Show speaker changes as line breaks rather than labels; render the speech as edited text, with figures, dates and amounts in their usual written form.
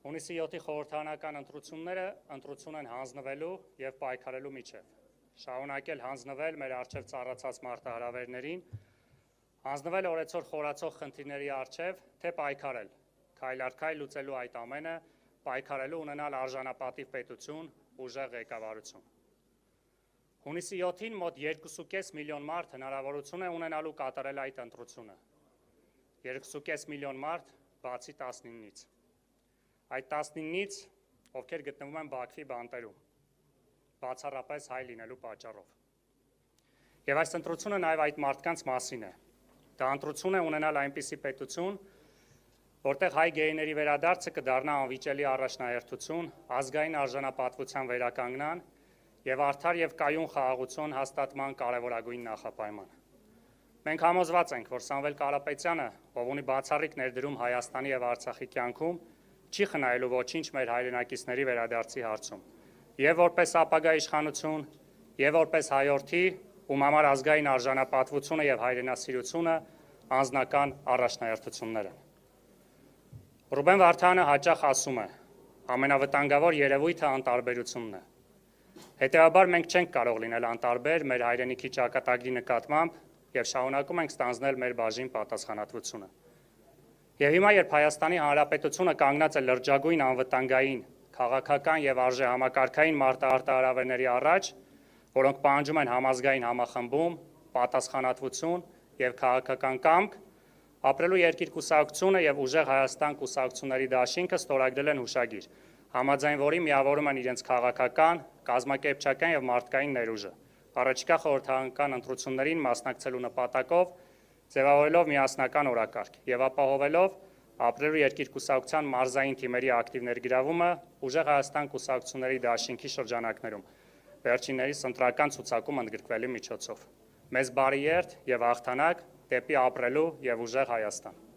Հունիսի 7-ի խորհրդարանական ընտրությունները ընտրություն են հանձնվելու և պայքարելու միջև։ Շարունակել հանձնվել մեր առջև ծառացած մարտահրավերներին, հանձնվել օրեցօր խորացող խնդիրների առջև, թե պայքարել, քայլ առ քայլ լուծելու այդ ամենը, պայքարելու ունենալ արժանապատիվ պետություն, ուժեղ ղեկավարություն։ Հունիսի 7-ին մոտ 2,5 միլիոն մարդ հնարավորություն է ունենալու կատարել այդ ընտրությունը։ 2,5 միլիոն մարդ բացի 19-ից։ Այդ 19-ից, ովքեր գտնվում են Բաքվի բանտերում, բացառապես հայ լինելու պատճառով։ Եվ այս ընտրությունը նաև այդ մարդկանց մասին է։ Դա ընտրություն է ունենալ այնպիսի պետություն, որտեղ հայ գեիների վերադարձը կդառնա անվիճելի առաջնահերթություն, ազգային արժանապատվության վերականգնան և արդար և կայուն խաղաղություն հաստատման կարևորագույն նախապայման։ Մենք համոզված ենք, որ Սամվել Կարապետյանը, ով ունի բացառիկ ներդրում Հայաստանի և Արցախի կյանքում, չի խնայելու ոչինչ մեր հայրենակիցների վերադարձի հարցում, և որպես ապագա իշխանություն, և որպես հայորդի, ում համար ազգային արժանապատվությունը և հայրենասիրությունը անձնական առաջնահերթություններ են։ Ռուբեն Վարդանը հաճախ ասում է. ամենավտանգավոր երևույթը անտարբերությունն է։ Հետևաբար մենք չենք կարող լինել անտարբեր մեր հայրենիքի ճակատագրի նկատմամբ և շարունակում ենք ստանձնել մեր բաժին պատասխանատվությունը։ Եվ հիմա, երբ Հայաստանի Հանրապետությունը կանգնած է լրջագույն անվտանգային, քաղաքական և արժեհամակարգային մարտահրավերների առաջ, որոնք պահանջում են համազգային համախմբում, պատասխանատվություն և քաղաքական կամք, Ապրելու երկիր կուսակցությունը և Ուժեղ Հայաստան կուսակցությունների դաշինքը ստորագրել են հուշագիր, համաձայն որի միավորում են իրենց քաղաքական, կազմակերպչական և մարդկային ներուժը, առաջիկա խորհրդարանական ընտրություններին մասնակցելու նպատակով ձևավորելով միասնական օրակարգ և ապահովելով Ապրելու երկիր կուսակցության մարզային թիմերի ակտիվ ներգրավումը Ուժեղ Հայաստան կուսակցությունների դաշինքի շրջանակներում, վերջիններիս ընտրական ցուցակում ընդգրկվելու միջոցով։ Մեզ բարի երթ և հաղթանակ դեպի ապրելու և ուժեղ Հայաստան։